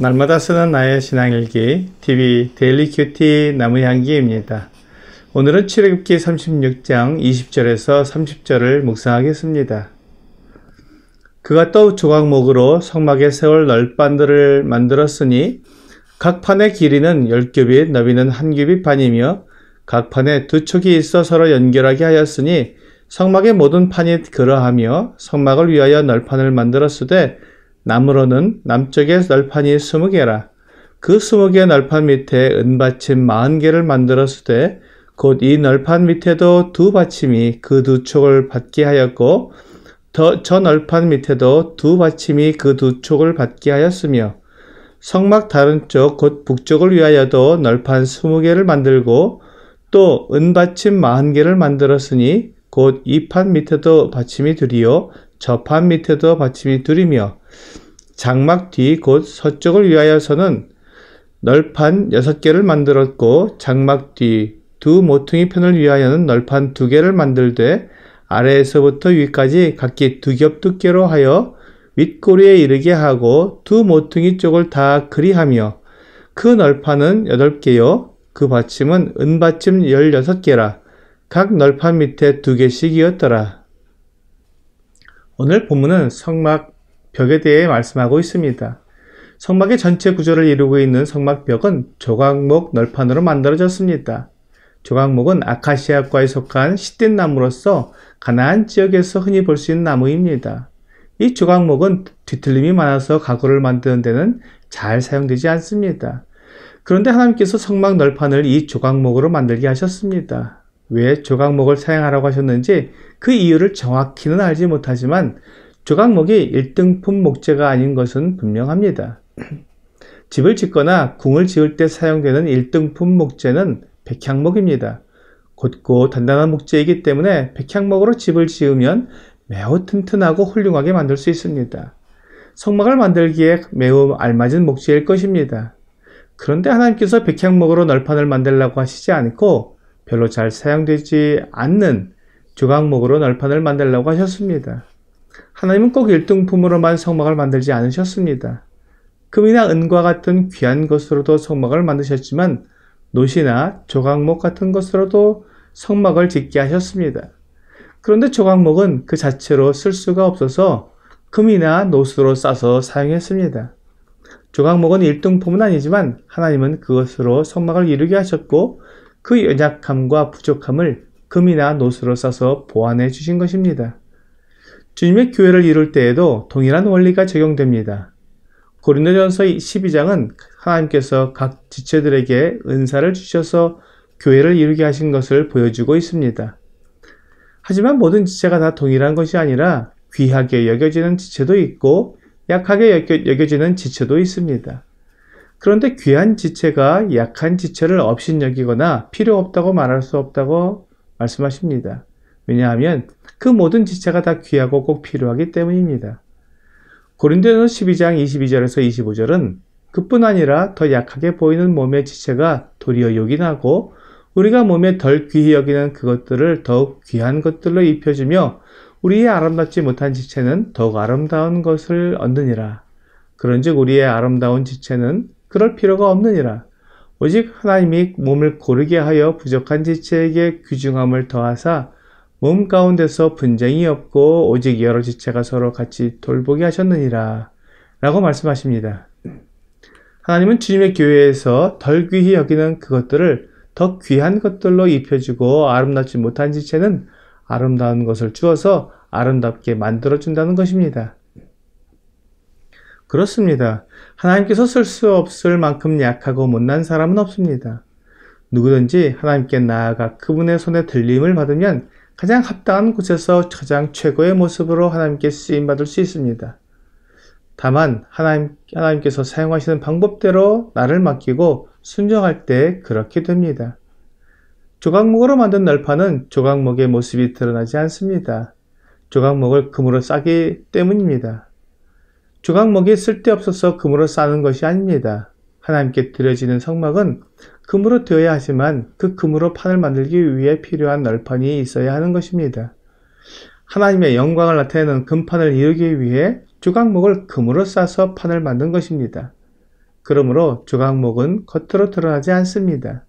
날마다 쓰는 나의 신앙일기 TV 데일리 큐티 나무향기입니다. 오늘은 출애굽기 36장 20절에서 30절을 묵상하겠습니다. 그가 또 조각목으로 성막에 세울 널판들을 만들었으니 각 판의 길이는 10규빗, 너비는 1규빗 반이며 각 판에 2촉이 있어 서로 연결하게 하였으니 성막의 모든 판이 그러하며 성막을 위하여 널판을 만들었으되 나무로는 남쪽에 널판이 20개라. 그 20개 널판 밑에 은받침 40개를 만들었으되 곧 이 널판 밑에도 두 받침이 그 두 촉을 받게 하였고 저 널판 밑에도 두 받침이 그 두 촉을 받게 하였으며 성막 다른 쪽 곧 북쪽을 위하여도 널판 20개를 만들고 또 은받침 40개를 만들었으니 곧 이 판 밑에도 받침이 둘이요 저 판 밑에도 받침이 둘이며 장막 뒤 곧 서쪽을 위하여서는 널판 6개를 만들었고 장막 뒤 두 모퉁이 편을 위하여는 널판 2개를 만들되 아래에서부터 위까지 각기 2겹 두께로 하여 윗꼬리에 이르게 하고 두 모퉁이 쪽을 다 그리하며 그 널판은 8개요 그 받침은 은받침 16개라. 각 널판 밑에 2개씩이었더라. 오늘 본문은 성막 벽에 대해 말씀하고 있습니다. 성막의 전체 구조를 이루고 있는 성막벽은 조각목 널판으로 만들어졌습니다. 조각목은 아카시아과에 속한 시딘 나무로서 가나안 지역에서 흔히 볼 수 있는 나무입니다. 이 조각목은 뒤틀림이 많아서 가구를 만드는 데는 잘 사용되지 않습니다. 그런데 하나님께서 성막 널판을 이 조각목으로 만들게 하셨습니다. 왜 조각목을 사용하라고 하셨는지 그 이유를 정확히는 알지 못하지만 조각목이 1등품 목재가 아닌 것은 분명합니다. 집을 짓거나 궁을 지을 때 사용되는 1등품 목재는 백향목입니다. 곧고 단단한 목재이기 때문에 백향목으로 집을 지으면 매우 튼튼하고 훌륭하게 만들 수 있습니다. 성막을 만들기에 매우 알맞은 목재일 것입니다. 그런데 하나님께서 백향목으로 널판을 만들라고 하시지 않고 별로 잘 사용되지 않는 조각목으로 널판을 만들라고 하셨습니다. 하나님은 꼭 1등품으로만 성막을 만들지 않으셨습니다. 금이나 은과 같은 귀한 것으로도 성막을 만드셨지만 노시나 조각목 같은 것으로도 성막을 짓게 하셨습니다. 그런데 조각목은 그 자체로 쓸 수가 없어서 금이나 노수로 싸서 사용했습니다. 조각목은 1등품은 아니지만 하나님은 그것으로 성막을 이루게 하셨고 그 연약함과 부족함을 금이나 노수로 싸서 보완해 주신 것입니다. 주님의 교회를 이룰 때에도 동일한 원리가 적용됩니다. 고린도전서 12장은 하나님께서 각 지체들에게 은사를 주셔서 교회를 이루게 하신 것을 보여주고 있습니다. 하지만 모든 지체가 다 동일한 것이 아니라 귀하게 여겨지는 지체도 있고 약하게 여겨지는 지체도 있습니다. 그런데 귀한 지체가 약한 지체를 업신여기거나 필요 없다고 말할 수 없다고 말씀하십니다. 왜냐하면 그 모든 지체가 다 귀하고 꼭 필요하기 때문입니다. 고린도전서 12장 22절에서 25절은 그뿐 아니라 더 약하게 보이는 몸의 지체가 도리어 요긴하고 우리가 몸에 덜 귀히 여기는 그것들을 더욱 귀한 것들로 입혀주며 우리의 아름답지 못한 지체는 더욱 아름다운 것을 얻느니라. 그런즉 우리의 아름다운 지체는 그럴 필요가 없느니라. 오직 하나님이 몸을 고르게 하여 부족한 지체에게 귀중함을 더하사 몸 가운데서 분쟁이 없고 오직 여러 지체가 서로 같이 돌보게 하셨느니라 라고 말씀하십니다. 하나님은 주님의 교회에서 덜 귀히 여기는 그것들을 더 귀한 것들로 입혀주고 아름답지 못한 지체는 아름다운 것을 주어서 아름답게 만들어준다는 것입니다. 그렇습니다. 하나님께서 쓸 수 없을 만큼 약하고 못난 사람은 없습니다. 누구든지 하나님께 나아가 그분의 손에 들림을 받으면 가장 합당한 곳에서 가장 최고의 모습으로 하나님께 쓰임받을 수 있습니다. 다만 하나님께서 사용하시는 방법대로 나를 맡기고 순종할 때 그렇게 됩니다. 조각목으로 만든 널판은 조각목의 모습이 드러나지 않습니다. 조각목을 금으로 싸기 때문입니다. 조각목이 쓸데없어서 금으로 싸는 것이 아닙니다. 하나님께 드려지는 성막은 금으로 되어야 하지만 그 금으로 판을 만들기 위해 필요한 널판이 있어야 하는 것입니다. 하나님의 영광을 나타내는 금판을 이루기 위해 조각목을 금으로 싸서 판을 만든 것입니다. 그러므로 조각목은 겉으로 드러나지 않습니다.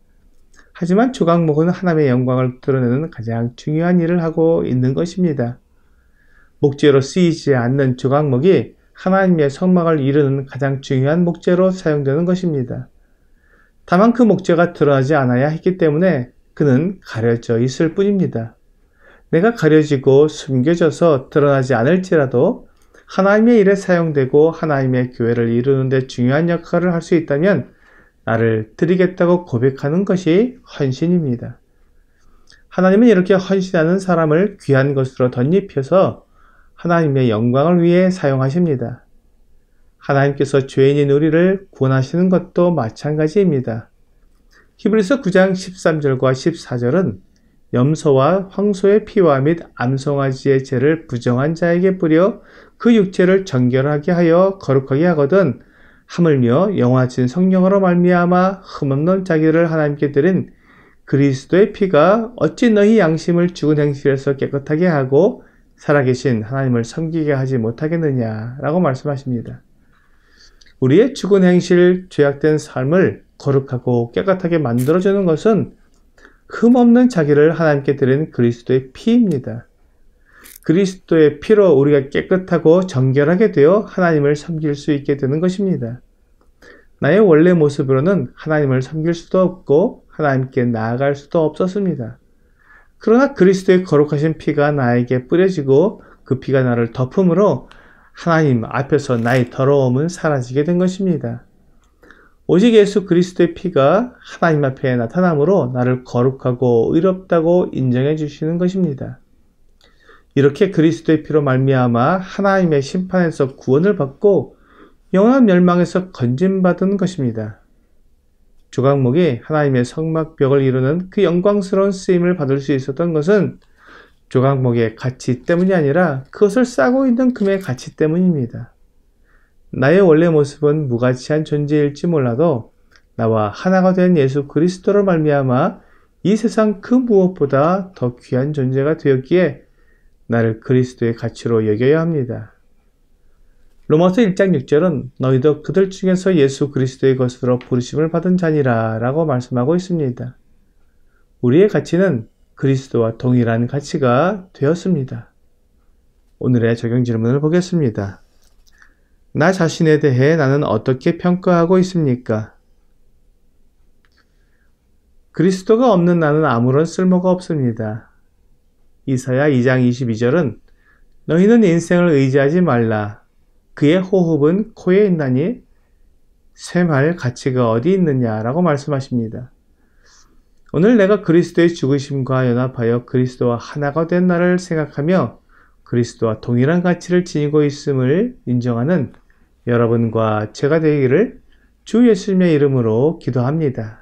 하지만 조각목은 하나님의 영광을 드러내는 가장 중요한 일을 하고 있는 것입니다. 목재로 쓰이지 않는 조각목이 하나님의 성막을 이루는 가장 중요한 목재로 사용되는 것입니다. 다만 그 목재가 드러나지 않아야 했기 때문에 그는 가려져 있을 뿐입니다. 내가 가려지고 숨겨져서 드러나지 않을지라도 하나님의 일에 사용되고 하나님의 교회를 이루는 데 중요한 역할을 할 수 있다면 나를 드리겠다고 고백하는 것이 헌신입니다. 하나님은 이렇게 헌신하는 사람을 귀한 것으로 덧입혀서 하나님의 영광을 위해 사용하십니다. 하나님께서 죄인인 우리를 구원하시는 것도 마찬가지입니다. 히브리서 9장 13절과 14절은 염소와 황소의 피와 및 암송아지의 죄를 부정한 자에게 뿌려 그 육체를 정결하게 하여 거룩하게 하거든 하물며 영화진 성령으로 말미암아 흠없는 자기를 하나님께 드린 그리스도의 피가 어찌 너희 양심을 죽은 행실에서 깨끗하게 하고 살아계신 하나님을 섬기게 하지 못하겠느냐라고 말씀하십니다. 우리의 죽은 행실, 죄악된 삶을 거룩하고 깨끗하게 만들어주는 것은 흠없는 자기를 하나님께 드린 그리스도의 피입니다. 그리스도의 피로 우리가 깨끗하고 정결하게 되어 하나님을 섬길 수 있게 되는 것입니다. 나의 원래 모습으로는 하나님을 섬길 수도 없고 하나님께 나아갈 수도 없었습니다. 그러나 그리스도의 거룩하신 피가 나에게 뿌려지고 그 피가 나를 덮음으로 하나님 앞에서 나의 더러움은 사라지게 된 것입니다. 오직 예수 그리스도의 피가 하나님 앞에 나타남으로 나를 거룩하고 의롭다고 인정해 주시는 것입니다. 이렇게 그리스도의 피로 말미암아 하나님의 심판에서 구원을 받고 영원한 멸망에서 건짐받은 것입니다. 조각목이 하나님의 성막벽을 이루는 그 영광스러운 쓰임을 받을 수 있었던 것은 조각목의 가치 때문이 아니라 그것을 싸고 있는 금의 가치 때문입니다. 나의 원래 모습은 무가치한 존재일지 몰라도 나와 하나가 된 예수 그리스도로 말미암아 이 세상 그 무엇보다 더 귀한 존재가 되었기에 나를 그리스도의 가치로 여겨야 합니다. 로마서 1장 6절은 너희도 그들 중에서 예수 그리스도의 것으로 부르심을 받은 자니라 라고 말씀하고 있습니다. 우리의 가치는 그리스도와 동일한 가치가 되었습니다. 오늘의 적용 질문을 보겠습니다. 나 자신에 대해 나는 어떻게 평가하고 있습니까? 그리스도가 없는 나는 아무런 쓸모가 없습니다. 이사야 2장 22절은 너희는 인생을 의지하지 말라. 그의 호흡은 코에 있나니 셈할 가치가 어디 있느냐라고 말씀하십니다. 오늘 내가 그리스도의 죽으심과 연합하여 그리스도와 하나가 된 나를 생각하며 그리스도와 동일한 가치를 지니고 있음을 인정하는 여러분과 제가 되기를 주 예수님의 이름으로 기도합니다.